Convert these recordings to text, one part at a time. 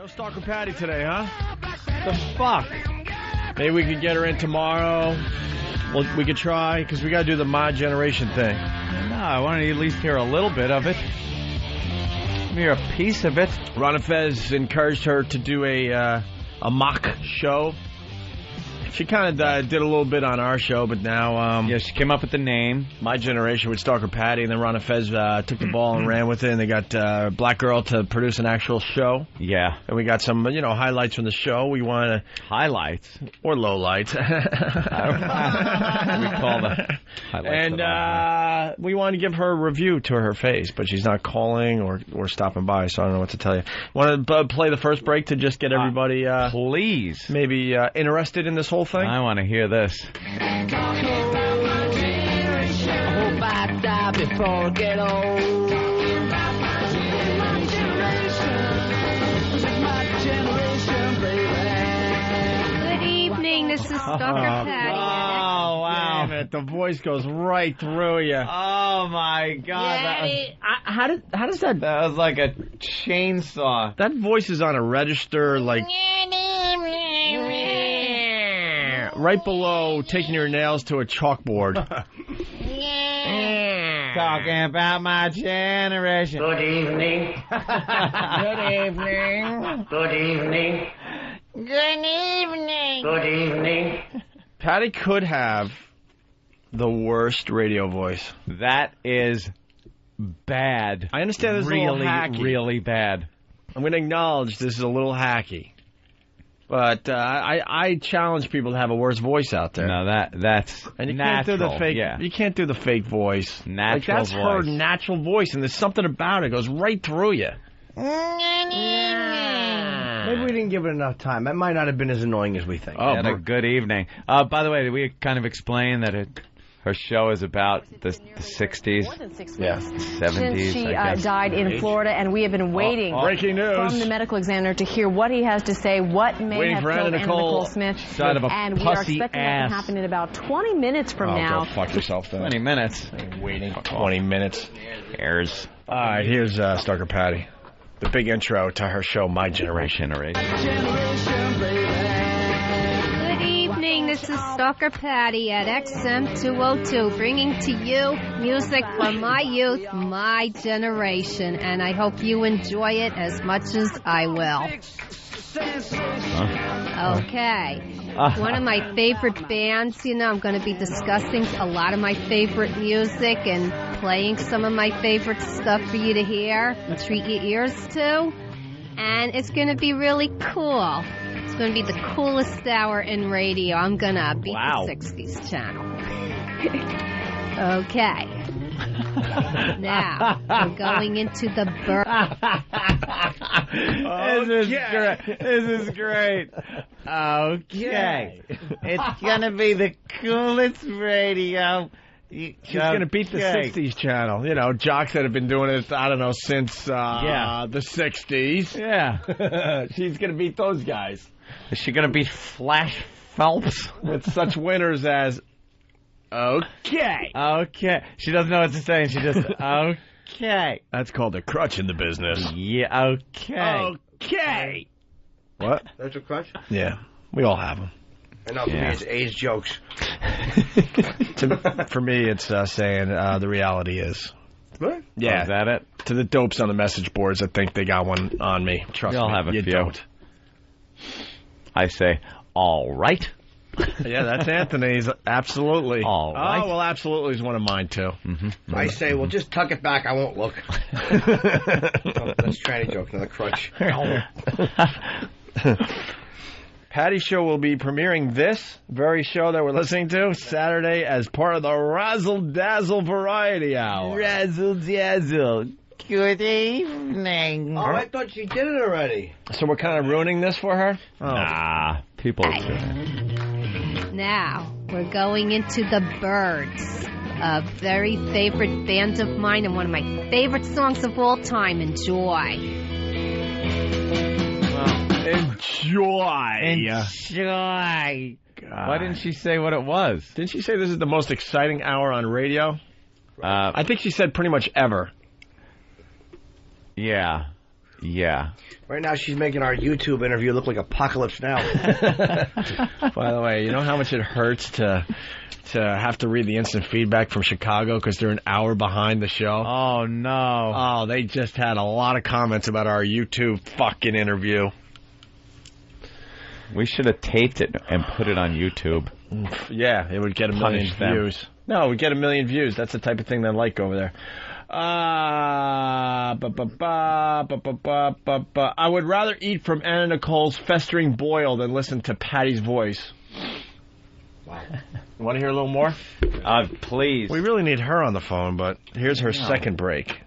Stalker Patti today, huh? The fuck? Maybe we could get her in tomorrow. Well, we could try, because we got to do the My Generation thing. No, I want to at least hear a little bit of it. Hear a piece of it. Ron Fez encouraged her to do a mock show. She kind of did a little bit on our show, but now... yeah, she came up with the name. My Generation with Stalker Patti, and then Ron Fez took the ball and ran with it, and they got Black Girl to produce an actual show. Yeah. And we got some, highlights from the show. We want to... Highlights? Or lowlights. We call the highlights. And we want to give her a review to her face, but she's not calling or stopping by, so I don't know what to tell you. Want to play the first break to just get everybody... please. Maybe interested in this whole thing? I want to hear this. Good evening, this is Stalker Patti. Oh, wow. Damn it, the voice goes right through you. Oh, my God. How does that... That was like a chainsaw. That voice is on a register, like... right below taking your nails to a chalkboard. Talking about my generation. Good evening. Good evening. Good evening. Good evening. Good evening. Patti could have the worst radio voice. That is bad. I understand this is really, a little hacky. really bad. I'm going to acknowledge this is a little hacky. But I challenge people to have a worse voice out there. No, that's and you natural. Can't do the fake. Yeah. You can't do the fake voice. Natural that's voice. Her natural voice, and there's something about it goes right through you. Maybe we didn't give it enough time. That might not have been as annoying as we think. Oh, a good evening. By the way, did we kind of explain that her show is about the 60s? More than 6 weeks. Yeah, 70s, Since she I guess. died in Florida, and we have been waiting breaking news from the medical examiner to hear what he has to say, what may waiting have for killed Anna Nicole Smith. Side of a and we are pussy expecting ass. that to happen in about 20 minutes from now. Go fuck yourself then. 20 minutes. Waiting 20 minutes. Cares. All right, here's Stalker Patti. The big intro to her show, My Generation. Good evening, this is Stalker Patti at XM202, bringing to you music from my youth, my generation, and I hope you enjoy it as much as I will. Okay. One of my favorite bands, I'm going to be discussing a lot of my favorite music and playing some of my favorite stuff for you to hear and treat your ears to. And it's going to be really cool. It's going to be the coolest hour in radio. I'm going to beat the 60s channel. Okay. Now, we're going into the This is great. Okay. It's going to be the coolest radio. She's going to beat the 60s channel. Jocks that have been doing it, I don't know, since the 60s. Yeah. She's going to beat those guys. Is she going to beat Flash Phelps? With such winners as... Okay. She doesn't know what to say, and she just, okay. That's called a crutch in the business. Yeah, okay. Okay. What? That's a crutch? Yeah. We all have them. I know, for me, it's age jokes. For me, it's saying the reality is. What? Yeah. Oh, is that it? To the dopes on the message boards that think they got one on me. Trust me. You'll have a you few. Don't. I say, all right. Yeah, that's Anthony's. Absolutely. All right. Oh, well, absolutely is one of mine, too. Mm-hmm. I say, well, just tuck it back. I won't look. That's tranny joke, another crutch. Patty's show will be premiering this very show that we're listening to Saturday as part of the Razzle Dazzle Variety Hour. Razzle Dazzle. Good evening. Oh, I thought she did it already. So we're kind of ruining this for her? Oh. Nah, people. Now, we're going into the Byrds, a very favorite band of mine and one of my favorite songs of all time, Enjoy. Enjoy. Enjoy. God. Why didn't she say what it was? Didn't she say this is the most exciting hour on radio? I think she said pretty much ever. Yeah. Yeah. Right now, she's making our YouTube interview look like Apocalypse Now. By the way, you know how much it hurts to have to read the instant feedback from Chicago because they're an hour behind the show? Oh, no. Oh, they just had a lot of comments about our YouTube fucking interview. We should have taped it and put it on YouTube. Yeah, it would get a million views. No, it would get a million views. That's the type of thing they like over there. I would rather eat from Anna Nicole's festering boil than listen to Patty's voice. Wow. Want to hear a little more? Please. We really need her on the phone, but here's her second break.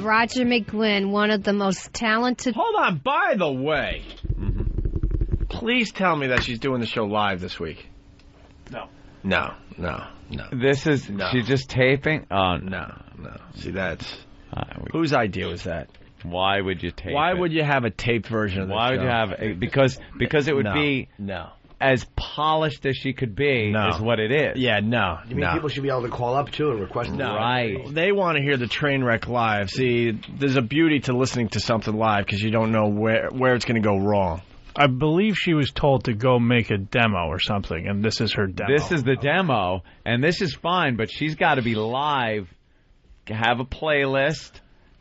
Roger McGuinn, one of the most talented... Hold on, by the way, please tell me that she's doing the show live this week. No. This is... No. She's just taping? Oh, No. See, that's... Whose idea was that? Why would you tape Why it? would you have a taped version of the show? Why would you have... Because it would be... No. As polished as she could be is what it is. Yeah, no. You mean people should be able to call up, too, and request it? No. Right. They want to hear the train wreck live. See, there's a beauty to listening to something live because you don't know where it's going to go wrong. I believe she was told to go make a demo or something, and this is her demo. This is the demo, and this is fine, but she's got to be live, have a playlist,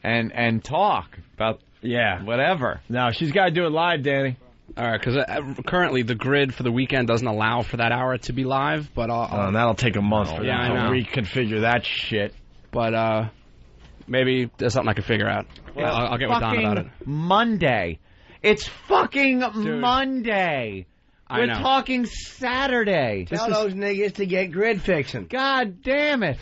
and talk about whatever. No, she's got to do it live, Danny. All right, because currently the grid for the weekend doesn't allow for that hour to be live, but and that'll take a month for them to reconfigure that shit. But maybe there's something I can figure out. Yeah, I'll get with Don about it. Monday. It's fucking Monday. We're talking Saturday. Tell those niggas to get grid fixing. God damn it.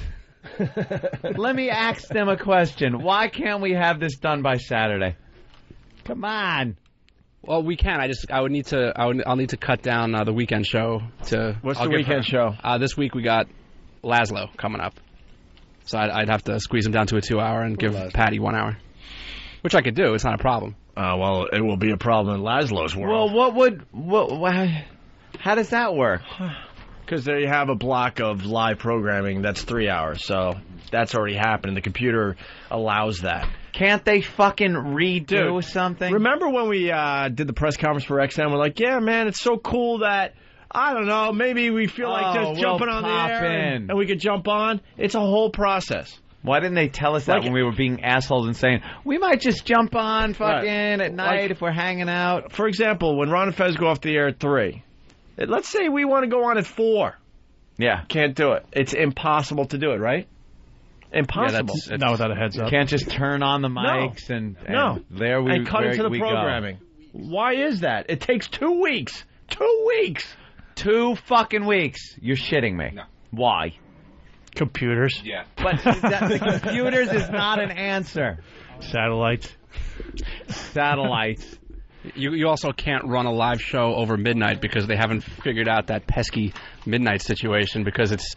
Let me ask them a question. Why can't we have this done by Saturday? Come on. Well, we can. I'll need to cut down the weekend show to. What's the weekend show? This week we got Laszlo coming up, so I'd have to squeeze him down to a 2-hour and give Patty 1 hour, which I could do. It's not a problem. Well, it will be a problem in Laszlo's world. Well, how does that work? Because there you have a block of live programming that's 3 hours, so that's already happened. The computer allows that. Can't they fucking redo something? Remember when we did the press conference for XM? We're like, yeah, man, it's so cool that, I don't know, maybe we feel like just jumping on the air and we could jump on. It's a whole process. Why didn't they tell us that when we were being assholes and saying, we might just jump on at night if we're hanging out? For example, when Ron Fez go off the air at 3, let's say we want to go on at 4. Yeah. Can't do it. It's impossible to do it, right? Impossible. Yeah, not without a heads up. You can't just turn on the mics and there we and cut into the programming. Go. Why is that? It takes 2 weeks. 2 weeks. 2 fucking weeks. You're shitting me. No. Why? Computers. Yeah. But the computers is not an answer. Satellites. You also can't run a live show over midnight because they haven't figured out that pesky midnight situation because it's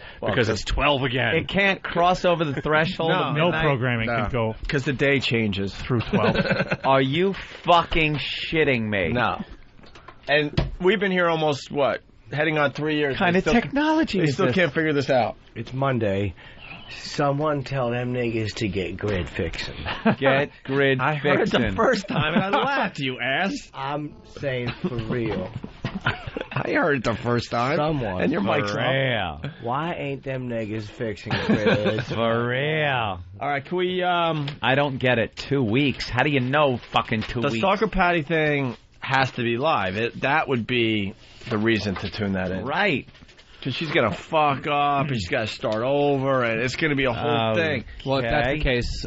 12 again. It can't cross over the threshold of midnight. No programming can go because the day changes through 12. Are you fucking shitting me? No. And we've been here almost heading on 3 years. What kind of technology is this? They still can't figure this out. It's Monday. Someone tell them niggas to get grid fixing. Get grid fixing. I heard it the first time and I laughed, you ass. I'm saying for real. I heard it the first time. Someone. And your mic's off. Why ain't them niggas fixing grids? For real. All right, can we... I don't get it. 2 weeks. How do you know fucking 2 weeks? The Stalker Patti thing has to be live. That would be the reason to tune that in. Right. Because she's going to fuck up, and she's got to start over, and it's going to be a whole thing. Well, if that's the case,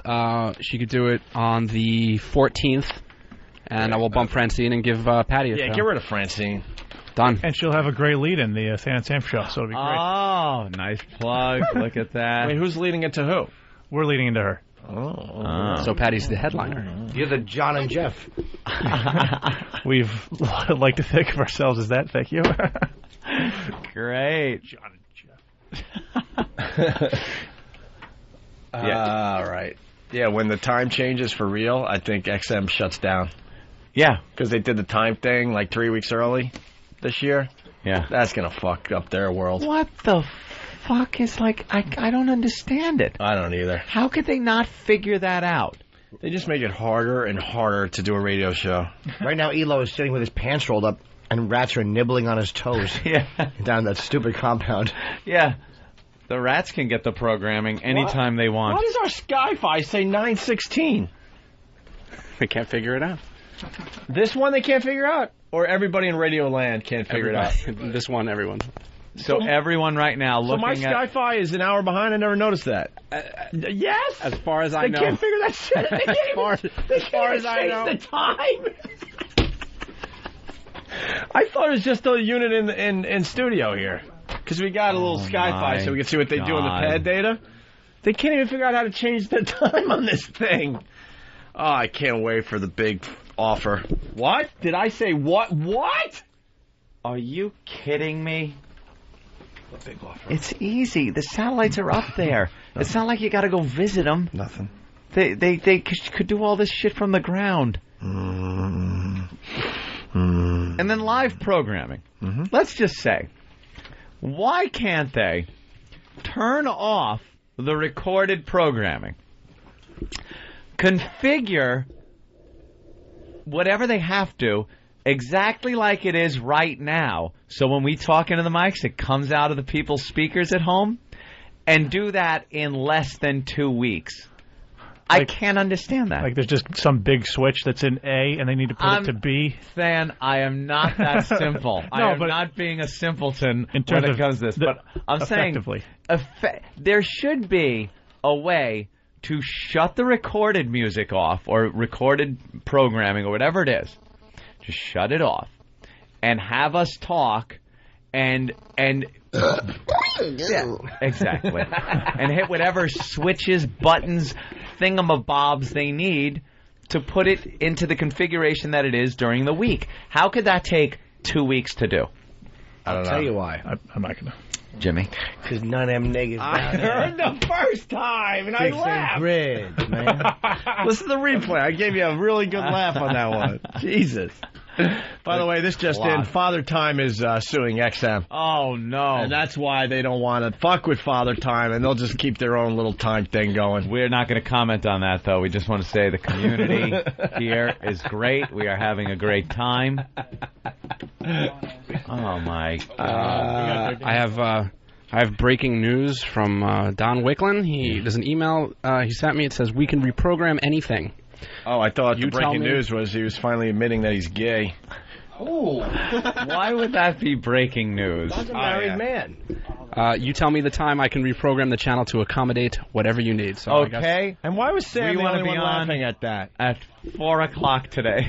she could do it on the 14th, and I will bump Francine and give Patty a show. Yeah, get rid of Francine. Done. And she'll have a great lead in the San and Sam show, so it'll be great. Oh, nice plug. Look at that. Wait, who's leading it to who? We're leading into her. Oh. So Patty's the headliner. You're the John and Jeff. We've like to think of ourselves as that. Thank you. Great. John and Jeff. All right. Yeah, when the time changes for real, I think XM shuts down. Yeah. Because they did the time thing like 3 weeks early this year. Yeah. That's going to fuck up their world. What the fuck is like, I don't understand it. I don't either. How could they not figure that out? They just make it harder and harder to do a radio show. Right now, Elo is sitting with his pants rolled up, and rats are nibbling on his toes. Yeah. Down that stupid compound. Yeah. The rats can get the programming anytime they want. Why does our Sky-Fi say 916? They can't figure it out. This one they can't figure out? Or everybody in Radio Land can't figure it out? This one, everyone. So everyone right now looking at... So my Sky-Fi is an hour behind. I never noticed that. Yes? As far as I know. They can't figure that shit. As far as I know. The time. I thought it was just a unit in studio here. Because we got a little Sky-Fi so we can see what they do in the pad data. They can't even figure out how to change the time on this thing. Oh, I can't wait for the big offer. What? Did I say what? What? Are you kidding me? What big offer? It's easy. The satellites are up there. It's not like you got to go visit them. Nothing. They could do all this shit from the ground. And then live programming. Let's just say, why can't they turn off the recorded programming? Configure whatever they have to exactly like it is right now. So when we talk into the mics, it comes out of the people's speakers at home, and do that in less than 2 weeks. I can't understand that. Like there's just some big switch that's in A, and they need to put it to B. Stan, I am not that simple. I am not being a simpleton when it comes to this. But I'm saying there should be a way to shut the recorded music off, or recorded programming, or whatever it is. Just shut it off and have us talk and yeah, exactly. And hit whatever switches, buttons, thingamabobs they need to put it into the configuration that it is during the week. How could that take 2 weeks to do? I don't know. I'll tell you why. I'm not going to. Jimmy? Because none of them niggas I heard the first time, and I laughed. Grid, man. Listen to the replay. I gave you a really good laugh on that one. Jesus. By the way, this just in. Father Time is suing XM. Oh, no. And that's why they don't want to fuck with Father Time, and they'll just keep their own little time thing going. We're not going to comment on that, though. We just want to say the community here is great. We are having a great time. Oh, my God. I have breaking news from Don Wicklin. There's an email he sent me. It says, we can reprogram anything. Oh, I thought the breaking news was he was finally admitting that he's gay. Oh. Why would that be breaking news? Don's a married man. You tell me the time, I can reprogram the channel to accommodate whatever you need. So okay. And why was Sam the only one on laughing at that? At 4 o'clock today.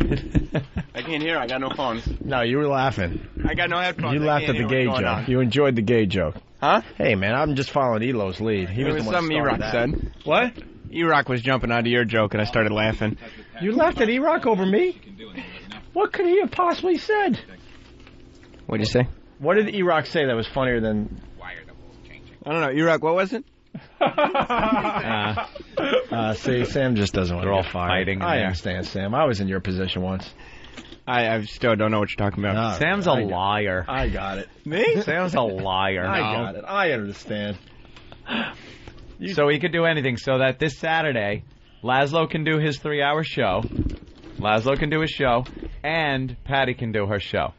I can't hear. I got no phones. No, you were laughing. I got no headphones. You laughed at the gay joke. You enjoyed the gay joke. Huh? Hey, man, I'm just following Elo's lead. He was the one something E-Rock said. What? E-Rock was jumping onto your joke, and I started laughing. You laughed at E-Rock over me? What could he have possibly said? What'd you say? What did E-Rock say that was funnier than... I don't know. E-Rock, what was it? See, Sam just doesn't want to get fighting. I understand, Sam. I was in your position once. I still don't know what you're talking about. No, Sam's a liar. I got it. Me? Sam's a liar. I got it. I understand. So he could do anything. So that this Saturday, Laszlo can do his 3-hour show. Laszlo can do his show, and Patty can do her show.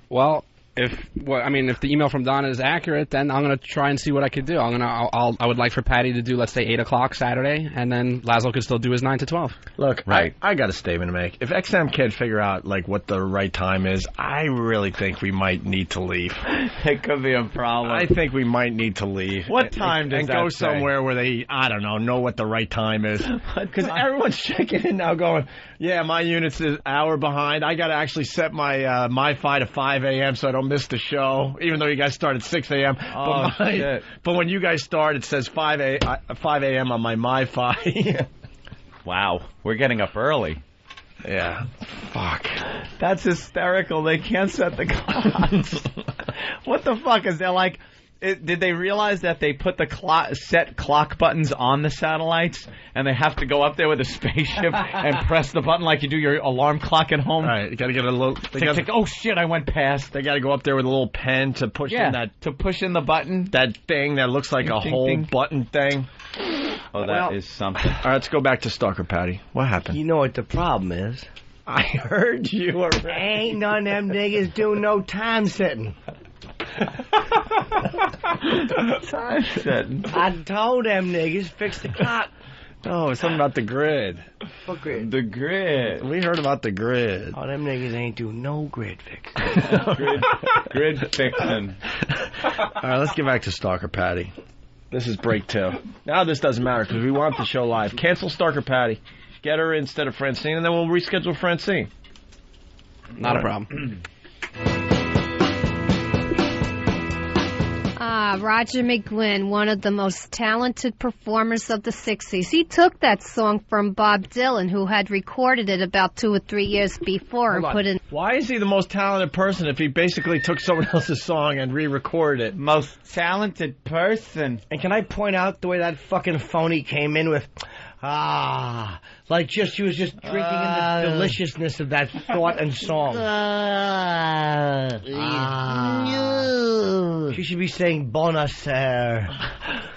Well, if the email from Donna is accurate, then I'm gonna try and see what I could do. I would like for Patty to do, let's say, 8 o'clock Saturday, and then Laszlo could still do his 9 to 12. Look, right. I got a statement to make. If XM can't figure out what the right time is, I really think we might need to leave. It could be a problem. I think we might need to leave. What time does and that go say? somewhere where they, I don't know what the right time is. Because everyone's checking in now, going, yeah, my unit's an hour behind. I got to actually set my MiFi to 5 a.m. so I don't miss the show, even though you guys start at 6 a.m. Oh, shit. But when you guys start, it says 5 a.m. on my MiFi. Wow. We're getting up early. Yeah. Fuck. That's hysterical. They can't set the clocks. What the fuck? Is Did they realize that they put the set clock buttons on the satellites, and they have to go up there with a spaceship and press the button like you do your alarm clock at home? All right, you got to get a little. Oh shit! I went past. They got to go up there with a little pen to push in the button. That thing that looks like a whole button thing. Oh, that is something. All right, let's go back to Stalker Patti. What happened? You know what the problem is? I heard you already. Ain't none of them niggas do no time setting. Time setting. I told them niggas fix the clock. Oh, it's something about the grid. What grid? The grid. We heard about the grid. Oh, them niggas ain't do no grid fix. Grid fixing. All right, let's get back to Stalker Patti. This is break 2. Now this doesn't matter because we want the show live. Cancel Stalker Patti. Get her instead of Francine, and then we'll reschedule Francine. Not a problem. Roger McGuinn, one of the most talented performers of the 60s. He took that song from Bob Dylan, who had recorded it about 2 or 3 years before, and put in... Why is he the most talented person if he basically took someone else's song and re-recorded it? Most talented person. And can I point out the way that fucking phony came in with... like she was just drinking in the deliciousness of that thought and song. She should be saying Bonasser.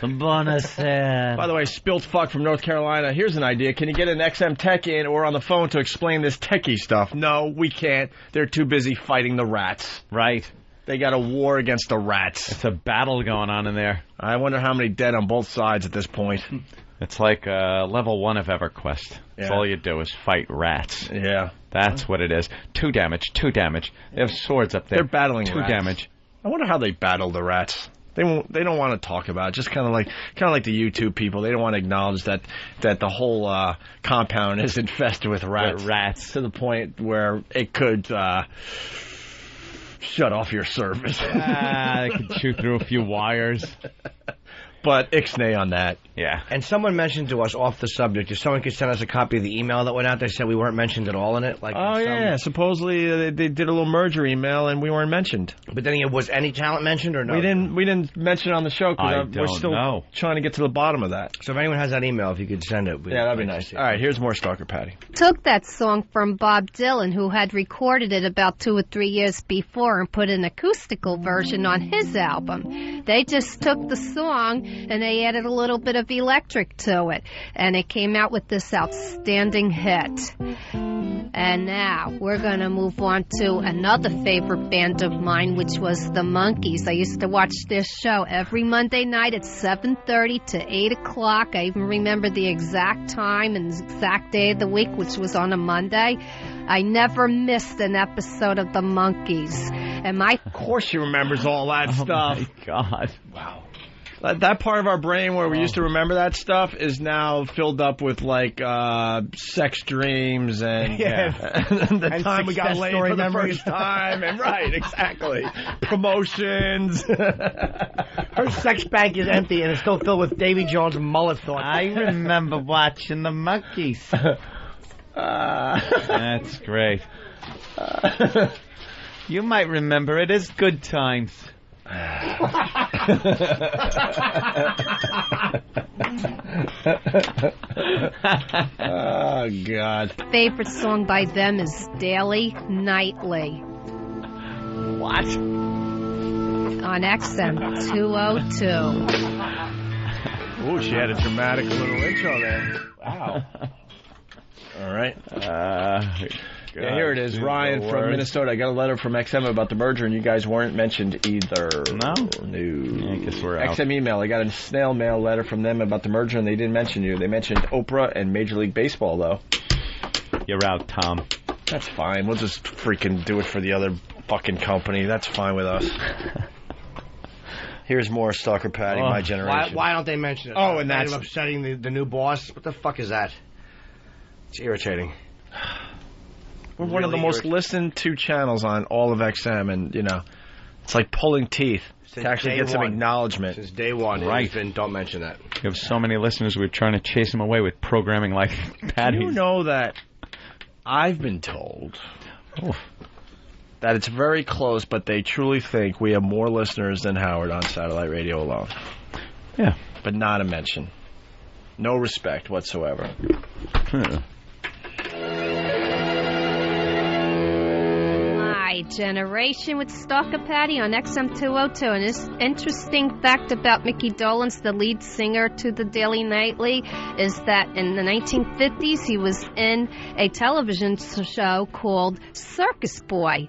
Bonasser. By the way, Spilt Fuck from North Carolina, here's an idea. Can you get an XM Tech in or on the phone to explain this techie stuff? No, we can't. They're too busy fighting the rats. Right. They got a war against the rats. It's a battle going on in there. I wonder how many dead on both sides at this point. It's like level 1 of EverQuest. That's all you do is fight rats. Yeah. That's what it is. 2 damage, 2 damage. They have swords up there. They're battling 2 rats. damage. I wonder how they battle the rats. They don't want to talk about it. Just kind of like the YouTube people. They don't want to acknowledge that the whole compound is infested with rats to the point where it could shut off your service. They could chew through a few wires. But ixnay on that. Yeah. And someone mentioned to us off the subject, if someone could send us a copy of the email that went out, they said we weren't mentioned at all in it. Supposedly they did a little merger email and we weren't mentioned. But then was any talent mentioned or no? We didn't mention it on the show because we're still trying to get to the bottom of that. So if anyone has that email, if you could send it. Yeah, that'd be nice. All right, here's more Stalker Patti. Took that song from Bob Dylan, who had recorded it about 2 or 3 years before, and put an acoustical version on his album. They just took the song and they added a little bit of electric to it, and it came out with this outstanding hit. And now we're going to move on to another favorite band of mine, which was the Monkees. I used to watch this show every Monday night at 7:30 to 8 o'clock. I even remember the exact time and the exact day of the week, which was on a Monday. I never missed an episode of the Monkees. And of course she remembers all that stuff. Oh, my God. Wow. That part of our brain where we used to remember that stuff is now filled up with, sex dreams and the time we got laid for the first time. And right, exactly. Promotions. Her sex bank is empty and it's still filled with Davy Jones and mullet thoughts. I remember watching the Monkees. That's great. You might remember it as Good Times. Oh, God. Favorite song by them is Daily Nightly. What? On XM 202. Ooh, she had a dramatic little intro there. Wow. All right. Yeah, here it is. Ryan from Minnesota. I got a letter from XM about the merger, and you guys weren't mentioned either. No? No. I guess we're out. XM email. I got a snail mail letter from them about the merger, and they didn't mention you. They mentioned Oprah and Major League Baseball, though. You're out, Tom. That's fine. We'll just freaking do it for the other fucking company. That's fine with us. Here's more Stalker Patti, my generation. Why don't they mention it? Oh, and that's upsetting the new boss. What the fuck is that? It's irritating. We're one of the most listened to channels on all of XM, and, it's like pulling teeth to actually get some acknowledgement. Since day one, right? Don't mention that. You have so many listeners, we're trying to chase them away with programming like Patty's. You know that I've been told that it's very close, but they truly think we have more listeners than Howard on satellite radio alone. Yeah. But not a mention. No respect whatsoever. My Generation with Stalker Patti on XM202. And this interesting fact about Mickey Dolenz, the lead singer to the Daily Nightly, is that in the 1950s he was in a television show called Circus Boy,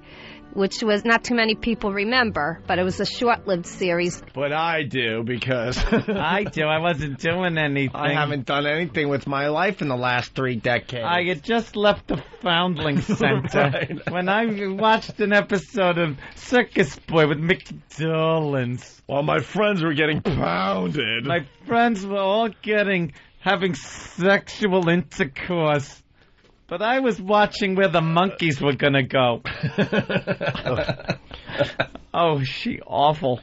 which was not too many people remember, but it was a short-lived series. But I do, because... I do. I wasn't doing anything. I haven't done anything with my life in the last 3 decades. I had just left the Foundling Center Right. when I watched an episode of Circus Boy with Mickey Dolenz. While my friends were getting pounded. My friends were all having sexual intercourse. But I was watching where the monkeys were going to go. Oh, she awful.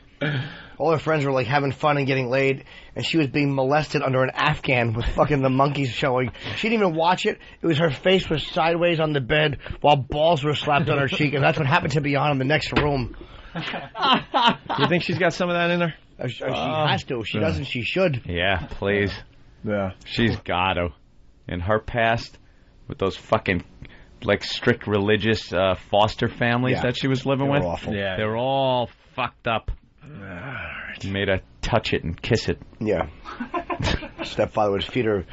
All her friends were like having fun and getting laid, and she was being molested under an Afghan with fucking the monkeys showing. She didn't even watch it. It was her face was sideways on the bed while balls were slapped on her cheek, and that's what happened to Beyond in the next room. You think she's got some of that in her? She has to. If she doesn't, she should. Yeah, please. Yeah. She's got to. In her past, with those fucking, like, strict religious foster families that she was living with. Awful. Yeah. They're all fucked up. You made her touch it and kiss it. Yeah. Stepfather would feed her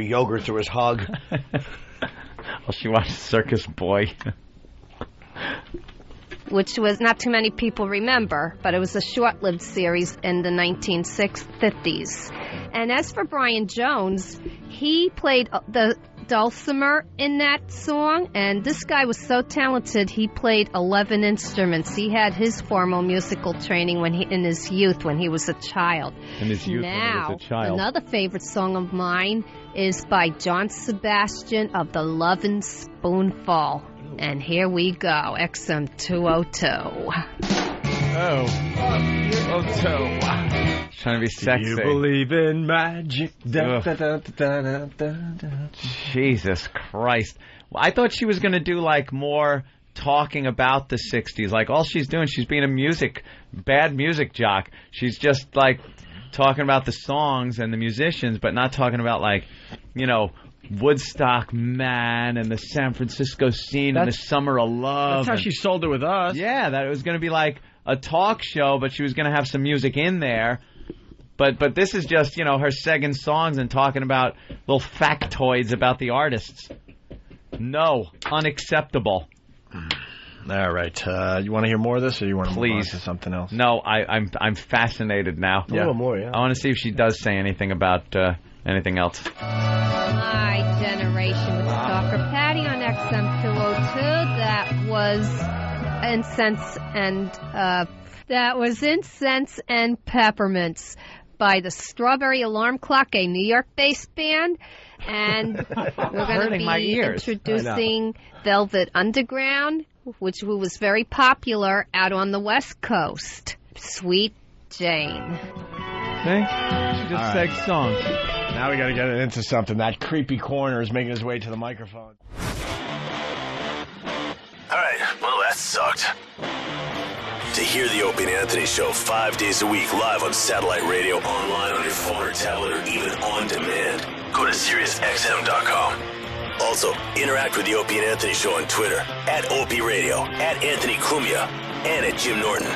yogurt through his hug. Well, she watched Circus Boy. Which was not too many people remember, but it was a short-lived series in the 1950s. And as for Brian Jones, he played the dulcimer in that song, and this guy was so talented, he played 11 instruments. He had his formal musical training in his youth when he was a child. In his youth when he was a child. Another favorite song of mine is by John Sebastian of the Lovin' Spoonful. And here we go, XM202. Oh, trying to be sexy. You believe in magic. Jesus Christ. Well, I thought she was going to do, like, more talking about the 60s. Like, all she's doing, she's being a bad music jock. She's just, like, talking about the songs and the musicians, but not talking about, like, you know, Woodstock Man and the San Francisco scene and the Summer of Love. That's how she sold it with us. Yeah, that it was going to be like a talk show, but she was going to have some music in there. But this is just, you know, her singing songs and talking about little factoids about the artists. No, unacceptable. All right. You want to hear more of this, or you want to move on to something else? No, I'm fascinated now. A little more, yeah. I want to see if she does say anything about anything else. My Generation with Stalker Patti on XM202. That was Incense and Peppermints by the Strawberry Alarm Clock, a New York-based band. And we're going to be introducing Velvet Underground, who was very popular out on the West Coast. Sweet Jane. See? She just sang songs. Now we got to get into something. That creepy corner is making his way to the microphone. All right, well, that sucked. To hear the Opie and Anthony Show 5 days a week live on satellite radio, online on your phone or tablet, or even on demand, go to SiriusXM.com. Also, interact with the Opie and Anthony Show on Twitter, @Opie Radio, @Anthony Cumia, and @Jim Norton.